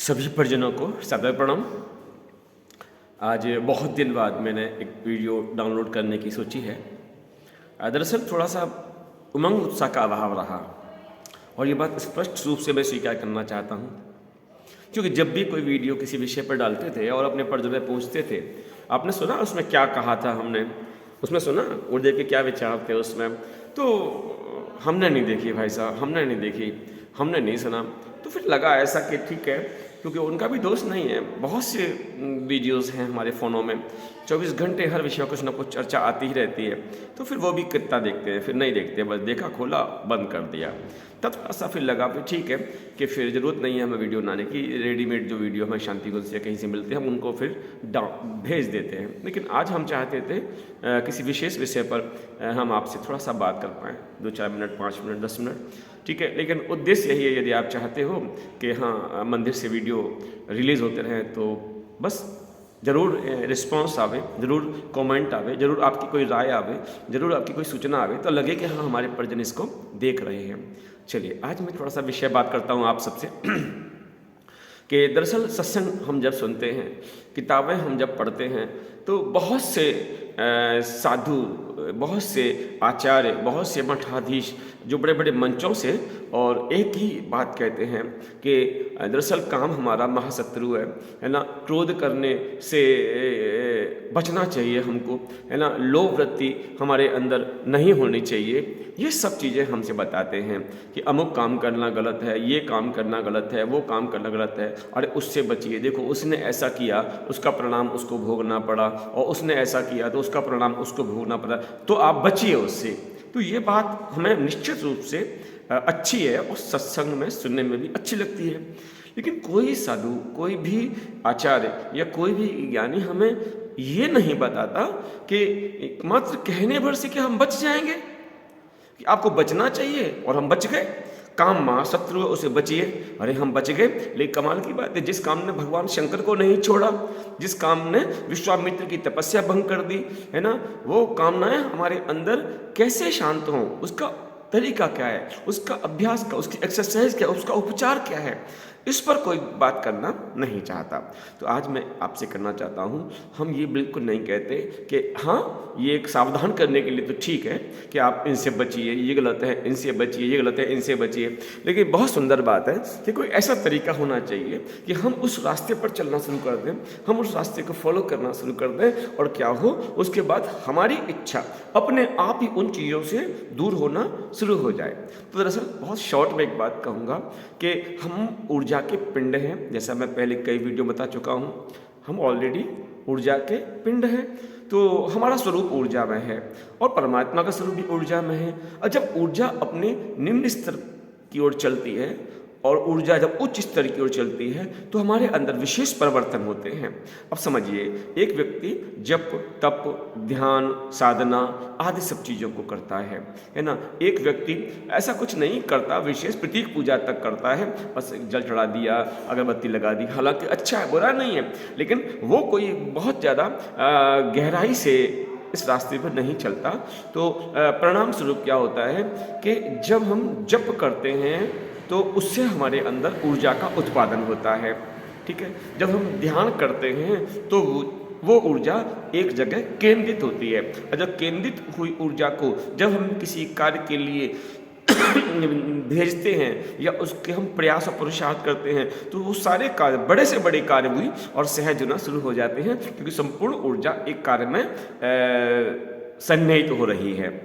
सभी परिजनों को सादर प्रणाम। आज बहुत दिन बाद मैंने एक वीडियो डाउनलोड करने की सोची है। दरअसल थोड़ा सा उमंग उत्साह का अभाव रहा और ये बात स्पष्ट रूप से मैं स्वीकार करना चाहता हूँ, क्योंकि जब भी कोई वीडियो किसी विषय पर डालते थे और अपने परिजनों में पूछते थे, आपने सुना उसमें क्या कहा था, हमने उसमें सुना उर्दे के क्या विचार थे उसमें, तो हमने नहीं देखी भाई साहब, हमने नहीं देखी, हमने नहीं सुना। तो फिर लगा ऐसा कि ठीक है, क्योंकि उनका भी दोष नहीं है। बहुत से वीडियोस हैं हमारे फ़ोनों में, 24 घंटे हर विषय कुछ ना कुछ चर्चा आती ही रहती है, तो फिर वो भी कितना देखते हैं, फिर नहीं देखते, बस देखा खोला बंद कर दिया। तब थोड़ा सा फिर लगा फिर ठीक है कि फिर ज़रूरत नहीं है हमें वीडियो बनाने की, रेडीमेड जो वीडियो हमें शांतिकुंज से कहीं से मिलते हैं हम उनको फिर भेज देते हैं। लेकिन आज हम चाहते थे किसी विशेष विषय पर हम आपसे थोड़ा सा बात कर पाएँ, 2-4 मिनट, 5 मिनट, 10 मिनट, ठीक है। लेकिन उद्देश्य यही है, यदि आप चाहते हो कि हाँ मंदिर से वीडियो रिलीज़ होते रहें तो बस ज़रूर रिस्पांस आवे, ज़रूर कमेंट आवे, ज़रूर आपकी कोई राय आवे, ज़रूर आपकी कोई सूचना आवे, तो लगे कि हाँ हमारे परिजन इसको देख रहे हैं। चलिए आज मैं थोड़ा सा विषय बात करता हूँ आप सबसे कि दरअसल सत्संग हम जब सुनते हैं, किताबें हम जब पढ़ते हैं, तो बहुत से साधु, बहुत से आचार्य, बहुत से मठाधीश जो बड़े बड़े मंचों से और एक ही बात कहते हैं कि दरअसल काम हमारा महाशत्रु है ना। क्रोध करने से बचना चाहिए हमको, है ना। लोभ वृत्ति हमारे अंदर नहीं होनी चाहिए। ये सब चीज़ें हमसे बताते हैं कि अमुक काम करना गलत है, ये काम करना गलत है, वो काम करना गलत है, अरे उससे बचिए, देखो उसने ऐसा किया, उसका परिणाम उसको भोगना पड़ा, और उसने ऐसा किया तो उसका परिणाम उसको भोगना पड़ा, तो आप बचिए उससे। तो ये बात हमें निश्चित रूप से अच्छी है और सत्संग में सुनने में भी अच्छी लगती है। लेकिन कोई साधु, कोई भी आचार्य या कोई भी ज्ञानी हमें ये नहीं बताता कि मात्र कहने भर से कि हम बच जाएंगे, कि आपको बचना चाहिए और हम बच गए। काम महाशत्रु है, उसे बचिए, अरे हम बच गए। लेकिन कमाल की बात है, जिस काम ने भगवान शंकर को नहीं छोड़ा, जिस काम ने विश्वामित्र की तपस्या भंग कर दी, है ना, वो कामनाएं हमारे अंदर कैसे शांत हों, उसका तरीका क्या है, उसका अभ्यास क्या, उसकी एक्सरसाइज क्या, उसका उपचार क्या है, इस पर कोई बात करना नहीं चाहता। तो आज मैं आपसे करना चाहता हूँ, हम ये बिल्कुल नहीं कहते कि हाँ ये एक सावधान करने के लिए तो ठीक है कि आप इनसे बचिए, ये गलत है, इनसे बचिए, ये गलत है, इनसे बचिए। लेकिन बहुत सुंदर बात है कि कोई ऐसा तरीका होना चाहिए कि हम उस रास्ते पर चलना शुरू कर दें, हम उस रास्ते को फॉलो करना शुरू कर दें, और क्या हो उसके बाद हमारी इच्छा अपने आप ही उन चीज़ों से दूर होना शुरू हो जाए। तो दरअसल बहुत शॉर्ट में एक बात कहूँगा कि हम ऊर्जा के पिंड हैं, जैसा मैं पहले कई वीडियो बता चुका हूँ, हम ऑलरेडी ऊर्जा के पिंड हैं। तो हमारा स्वरूप ऊर्जा में है और परमात्मा का स्वरूप भी ऊर्जा में है। और जब ऊर्जा अपने निम्न स्तर की ओर चलती है और ऊर्जा जब उच्च स्तर की ओर चलती है तो हमारे अंदर विशेष परिवर्तन होते हैं। अब समझिए, एक व्यक्ति जप, तप, ध्यान, साधना आदि सब चीज़ों को करता है ना। एक व्यक्ति ऐसा कुछ नहीं करता, विशेष प्रतीक पूजा तक करता है, बस जल चढ़ा दिया, अगरबत्ती लगा दी, हालांकि अच्छा है, बुरा नहीं है, लेकिन वो कोई बहुत ज़्यादा गहराई से इस रास्ते पर नहीं चलता। तो परिणाम स्वरूप क्या होता है कि जब हम जप करते हैं तो उससे हमारे अंदर ऊर्जा का उत्पादन होता है, ठीक है। जब हम ध्यान करते हैं तो वो ऊर्जा एक जगह केंद्रित होती है, और जब केंद्रित हुई ऊर्जा को जब हम किसी कार्य के लिए भेजते हैं या उसके हम प्रयास और पुरुषार्थ करते हैं तो वो सारे कार्य, बड़े से बड़े कार्य भी और सहज होना शुरू हो जाते हैं, क्योंकि संपूर्ण ऊर्जा एक कार्य में सन्निहित हो रही है।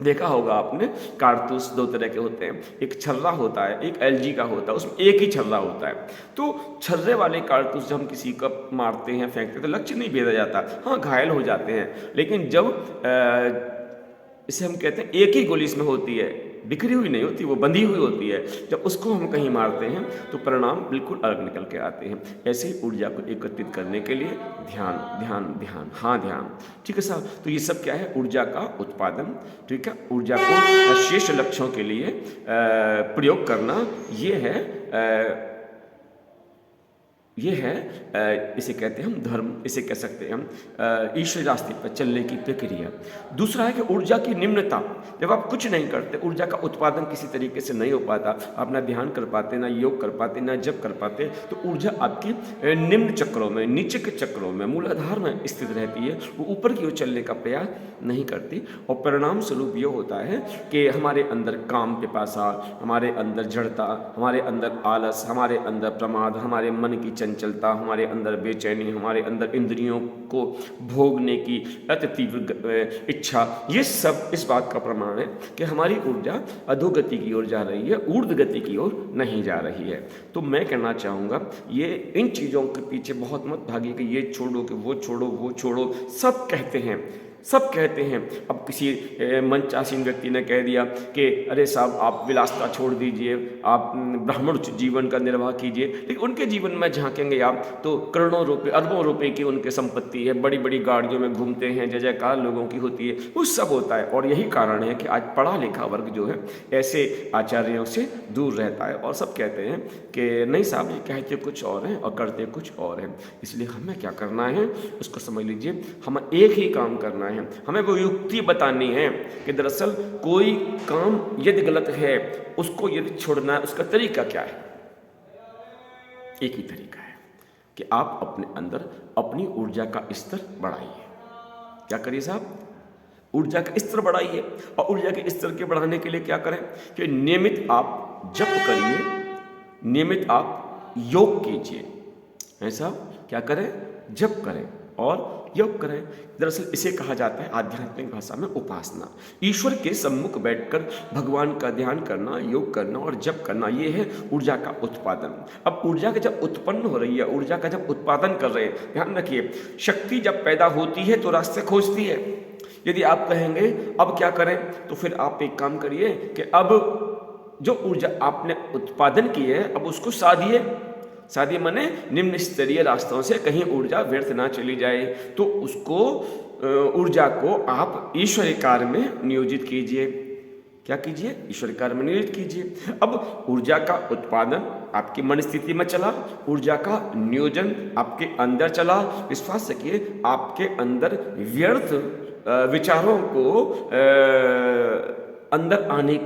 देखा होगा आपने, कारतूस दो तरह के होते हैं, एक छर्रा होता है, एक एलजी का होता है, उसमें एक ही छर्रा होता है। तो छर्रे वाले कारतूस जब हम किसी को मारते हैं, फेंकते हैं, तो लक्ष्य नहीं भेदा जाता, हाँ घायल हो जाते हैं। लेकिन जब इसे हम कहते हैं एक ही गोली इसमें होती है, बिखरी हुई नहीं होती, वो बंधी हुई होती है, जब उसको हम कहीं मारते हैं तो परिणाम बिल्कुल अलग निकल के आते हैं। ऐसे ही ऊर्जा को एकत्रित करने के लिए ध्यान, ध्यान, ध्यान, हाँ ध्यान, ठीक है साहब। तो ये सब क्या है, ऊर्जा का उत्पादन, ठीक है। ऊर्जा को शेष लक्ष्यों के लिए प्रयोग करना, ये है ये है इसे कहते हैं हम धर्म, इसे कह सकते हैं हम ईश्वरी रास्ते पर चलने की प्रक्रिया। दूसरा है कि ऊर्जा की निम्नता। जब आप कुछ नहीं करते, ऊर्जा का उत्पादन किसी तरीके से नहीं हो पाता, आप ना ध्यान कर पाते, ना योग कर पाते, ना जप कर पाते, तो ऊर्जा आपकी निम्न चक्रों में, नीचे के चक्रों में, मूलाधार में स्थित रहती है, वो ऊपर की ओर चलने का प्रयास नहीं करती। और परिणाम स्वरूप ये होता है कि हमारे अंदर काम पिपासा, हमारे अंदर जड़ता, हमारे अंदर आलस, हमारे अंदर प्रमाद, हमारे मन की चंचलता, हमारे अंदर बेचैनी, हमारे अंदर इंद्रियों को भोगने की अति तीव्र इच्छा, ये सब इस बात का प्रमाण है कि हमारी ऊर्जा अधोगति की ओर जा रही है, ऊर्ध्व गति की ओर नहीं जा रही है। तो मैं कहना चाहूँगा, ये इन चीज़ों के पीछे बहुत मत भागिए कि ये छोड़ो, कि वो छोड़ो, वो छोड़ो। सब कहते हैं, सब कहते हैं। अब किसी मंचासीन व्यक्ति ने कह दिया कि अरे साहब आप विलासता छोड़ दीजिए, आप ब्राह्मण जीवन का निर्वाह कीजिए, लेकिन उनके जीवन में झांकेंगे आप तो करोड़ों रुपए, अरबों रुपए की उनकी संपत्ति है, बड़ी बड़ी गाड़ियों में घूमते हैं, जय जयकार लोगों की होती है, वो सब होता है। और यही कारण है कि आज पढ़ा लिखा वर्ग जो है ऐसे आचार्यों से दूर रहता है, और सब कहते हैं कि नहीं साहब ये कहते कुछ और हैं और करते कुछ और हैं। इसलिए हमें क्या करना है उसको समझ लीजिए, हमें एक ही काम करना है, हमें वो युक्ति बतानी है कि दरअसल कोई काम यदि गलत है, उसको यदि छोड़ना है, उसका तरीका क्या है। एक ही तरीका है कि आप अपने अंदर अपनी ऊर्जा का स्तर बढ़ाइए। क्या करिए साहब, ऊर्जा का स्तर बढ़ाइए। और ऊर्जा के स्तर के बढ़ाने के लिए क्या करें कि नियमित आप जप करिए, नियमित आप योग कीजिए। ऐसा क्या करें, जप करें और योग करें। दरअसल इसे कहा जाता है आध्यात्मिक भाषा में उपासना। ईश्वर के सम्मुख बैठकर भगवान का ध्यान करना, योग करना और जप करना, ये है ऊर्जा का उत्पादन। अब ऊर्जा का जब उत्पन्न हो रही है, ऊर्जा का जब उत्पादन कर रहे हैं, ध्यान रखिए, शक्ति जब पैदा होती है तो रास्ते खोजती है। यदि आप कहेंगे अब क्या करें, तो फिर आप एक काम करिए कि अब जो ऊर्जा आपने उत्पादन की है, अब उसको साधिए। साधिए माने निम्न स्तरीय रास्तों से कहीं ऊर्जा व्यर्थ ना चली जाए, तो उसको ऊर्जा को आप ईश्वरीय कार्य में नियोजित कीजिए। क्या कीजिए, ईश्वरीय कार्य में नियोजित कीजिए। अब ऊर्जा का उत्पादन आपकी मन स्थिति में चला, ऊर्जा का नियोजन आपके अंदर चला। विश्वास रखिए, आपके अंदर व्यर्थ विचारों को अंदर आने,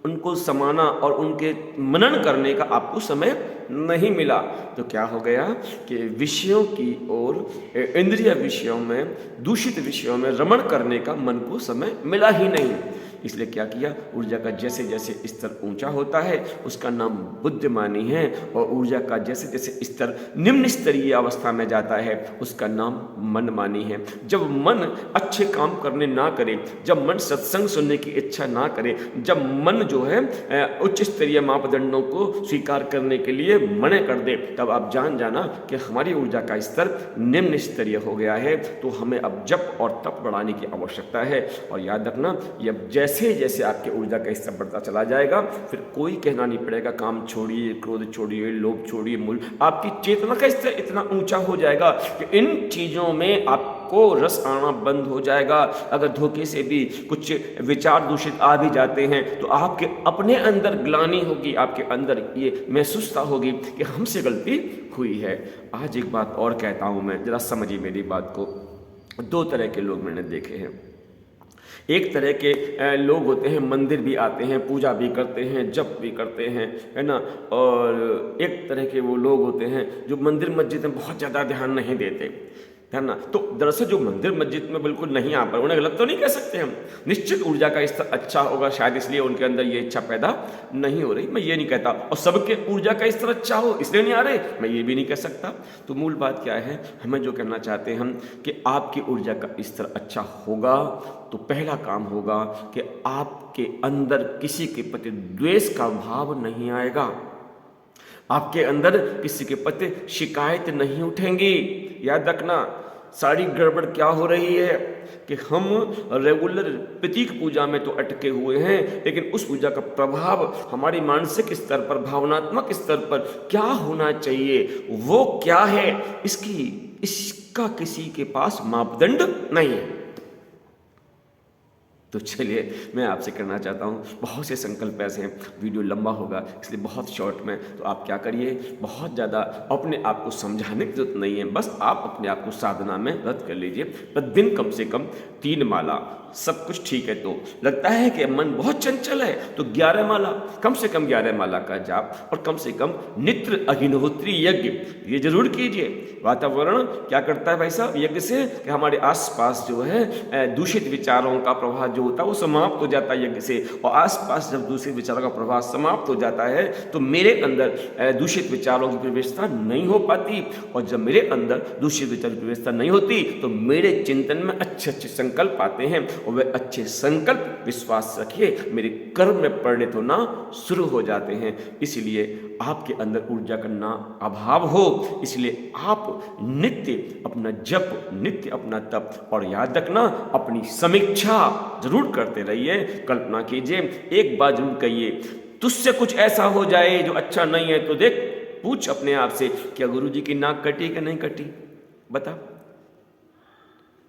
उनको समाना और उनके मनन करने का आपको समय नहीं मिला, तो क्या हो गया कि विषयों की ओर, इंद्रिय विषयों में, दूषित विषयों में रमण करने का मन को समय मिला ही नहीं। इसलिए क्या किया, ऊर्जा का जैसे जैसे स्तर ऊंचा होता है उसका नाम बुद्धिमानी है, और ऊर्जा का जैसे जैसे स्तर निम्न स्तरीय अवस्था में जाता है उसका नाम मनमानी है। जब मन अच्छे काम करने ना करे, जब मन सत्संग सुनने की इच्छा ना करे, जब मन जो है उच्च स्तरीय मापदंडों को स्वीकार करने के लिए मना कर दे, तब आप जान जाना कि हमारी ऊर्जा का स्तर निम्न स्तरीय हो गया है। तो हमें अब जप और तप बढ़ाने की आवश्यकता है। और याद रखना, ये जैसे जैसे आपके ऊर्जा का स्तर बढ़ता चला जाएगा, फिर कोई कहना नहीं पड़ेगा काम छोड़िए, क्रोध छोड़िए, लोभ छोड़िए, मूल आपकी चेतना का स्तर इतना ऊंचा हो जाएगा कि इन चीजों में आपको रस आना बंद हो जाएगा। अगर धोखे से भी कुछ विचार दूषित आ भी जाते हैं तो आपके अपने अंदर ग्लानि होगी, आपके अंदर ये महसूसता होगी कि हमसे गलती हुई है। आज एक बात और कहता हूं मैं, जरा समझिए मेरी बात को। दो तरह के लोग मैंने देखे हैं। एक तरह के लोग होते हैं, मंदिर भी आते हैं, पूजा भी करते हैं, जप भी करते हैं, है ना। और एक तरह के वो लोग होते हैं जो मंदिर मस्जिद में बहुत ज़्यादा ध्यान नहीं देते, है ना। तो दरअसल जो मंदिर मस्जिद में बिल्कुल नहीं आ पाए, उन्हें गलत तो नहीं कह सकते हम। निश्चित ऊर्जा का स्तर अच्छा होगा, शायद इसलिए उनके अंदर ये इच्छा पैदा नहीं हो रही, मैं ये नहीं कहता। और सबके ऊर्जा का स्तर अच्छा हो इसलिए नहीं आ रहे, मैं ये भी नहीं कह सकता। तो मूल बात क्या है, हमें जो कहना चाहते हैं हम कि आपकी ऊर्जा का स्तर अच्छा होगा तो पहला काम होगा कि आपके अंदर किसी के प्रति द्वेष का भाव नहीं आएगा, आपके अंदर किसी के प्रति शिकायत नहीं उठेंगी। याद रखना, सारी गड़बड़ क्या हो रही है कि हम रेगुलर प्रतीक पूजा में तो अटके हुए हैं, लेकिन उस पूजा का प्रभाव हमारी मानसिक स्तर पर, भावनात्मक स्तर पर क्या होना चाहिए, वो क्या है, इसका किसी के पास मापदंड नहीं है। तो चलिए मैं आपसे करना चाहता हूँ, बहुत से संकल्प ऐसे हैं, वीडियो लंबा होगा इसलिए बहुत शॉर्ट में, तो आप क्या करिए, बहुत ज़्यादा अपने आप को समझाने की जरूरत नहीं है, बस आप अपने आप को साधना में रत कर लीजिए। प्रतिदिन कम से कम 3 माला, सब कुछ ठीक है तो लगता है कि मन बहुत चंचल है तो 11 माला, कम से कम 11 माला का जाप, और कम से कम नित्य अग्निहोत्री यज्ञ ये जरूर कीजिए। वातावरण क्या करता है भाई साहब यज्ञ से, कि हमारे आसपास जो है दूषित विचारों का प्रभाव जो होता है वो समाप्त हो जाता है यज्ञ से, और आसपास जब दूषित विचारों का प्रभाव समाप्त हो जाता है तो मेरे अंदर दूषित विचारों की प्रवेशता नहीं हो पाती, और जब मेरे अंदर दूषित विचारों की प्रवेशता नहीं होती तो मेरे चिंतन में अच्छे अच्छे संकल्प आते हैं, और वे अच्छे संकल्प, विश्वास रखिए, मेरे कर्म में परिणत होना शुरू हो जाते हैं। इसलिए आपके अंदर ऊर्जा का ना अभाव हो, इसलिए आप नित्य अपना जप, नित्य अपना तप, और याद रखना अपनी समीक्षा जरूर करते रहिए। कल्पना कीजिए, एक बार जरूर कहिए, तुझसे कुछ ऐसा हो जाए जो अच्छा नहीं है तो देख, पूछ अपने आप से, क्या गुरुजी की नाक कटी कि नहीं कटी, बता।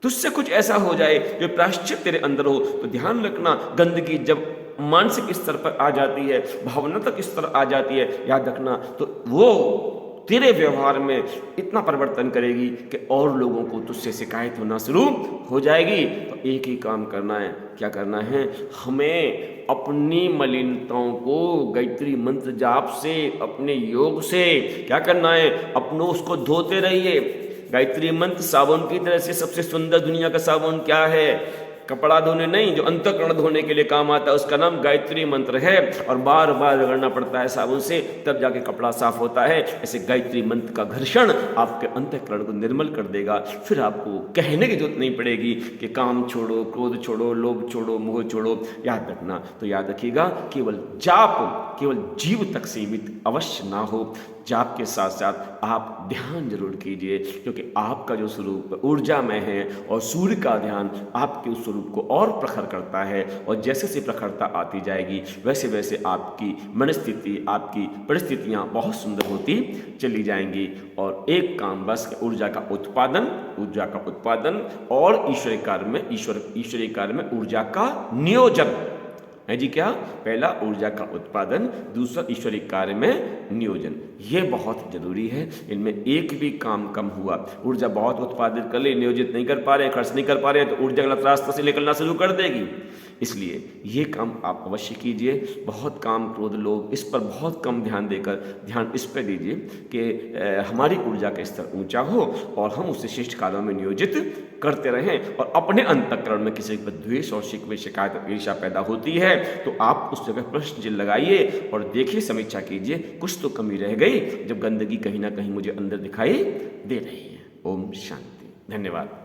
तुझसे कुछ ऐसा हो जाए जो प्रायश्चित तेरे अंदर हो, तो ध्यान रखना, गंदगी जब मानसिक स्तर पर आ जाती है, भावनात्मक स्तर आ जाती है, याद रखना, तो वो तेरे व्यवहार में इतना परिवर्तन करेगी कि और लोगों को तुझसे शिकायत होना शुरू हो जाएगी। तो एक ही काम करना है, क्या करना है, हमें अपनी मलिनताओं को गायत्री मंत्र जाप से, अपने योग से क्या करना है, अपनों उसको धोते रहिए। गायत्री मंत्र साबुन की तरह से सबसे सुंदर दुनिया का साबुन क्या है, कपड़ा धोने नहीं, जो अंतःकरण धोने के लिए काम आता है, उसका नाम गायत्री मंत्र है, और बार बार रगड़ना पड़ता है साबुन से, तब जाके कपड़ा साफ होता है। ऐसे गायत्री मंत्र का घर्षण आपके अंतःकरण को निर्मल कर देगा, फिर आपको कहने की जरूरत नहीं पड़ेगी कि काम छोड़ो, क्रोध छोड़ो, लोभ छोड़ो, मोह छोड़ो। याद रखना, तो याद रखिएगा, केवल जाप केवल जीव तक सीमित अवश्य ना हो, जाप के साथ साथ आप ध्यान जरूर कीजिए, क्योंकि आपका जो स्वरूप ऊर्जा में है, और सूर्य का ध्यान आपके उस स्वरूप को और प्रखर करता है, और जैसे जैसे प्रखरता आती जाएगी वैसे वैसे आपकी मनस्थिति, आपकी परिस्थितियां बहुत सुंदर होती चली जाएंगी। और एक काम बस, ऊर्जा का उत्पादन और ईश्वरीय कार्य में ऊर्जा का नियोजन है जी। क्या, पहला ऊर्जा का उत्पादन, दूसरा ईश्वरीय कार्य में नियोजन, ये बहुत जरूरी है। इनमें एक भी काम कम हुआ, ऊर्जा बहुत उत्पादित कर ले, नियोजित नहीं कर पा रहे, खर्च नहीं कर पा रहे, तो ऊर्जा गलत रास्ते से निकलना शुरू कर देगी। इसलिए ये काम आप अवश्य कीजिए। बहुत काम, क्रोध, लोभ, इस पर बहुत कम ध्यान देकर ध्यान इस पर दीजिए कि हमारी ऊर्जा का स्तर ऊंचा हो और हम उसे श्रेष्ठ कार्यों में नियोजित करते रहें। और अपने अंतःकरण में किसी पर द्वेष और शिकवे, शिकायत, ईर्ष्या पैदा होती है तो आप उस जगह प्रश्न चिन्ह लगाइए और देखिए, समीक्षा कीजिए, कुछ तो कमी रह गई जब गंदगी कहीं ना कहीं मुझे अंदर दिखाई दे रही है। ओम शांति। धन्यवाद।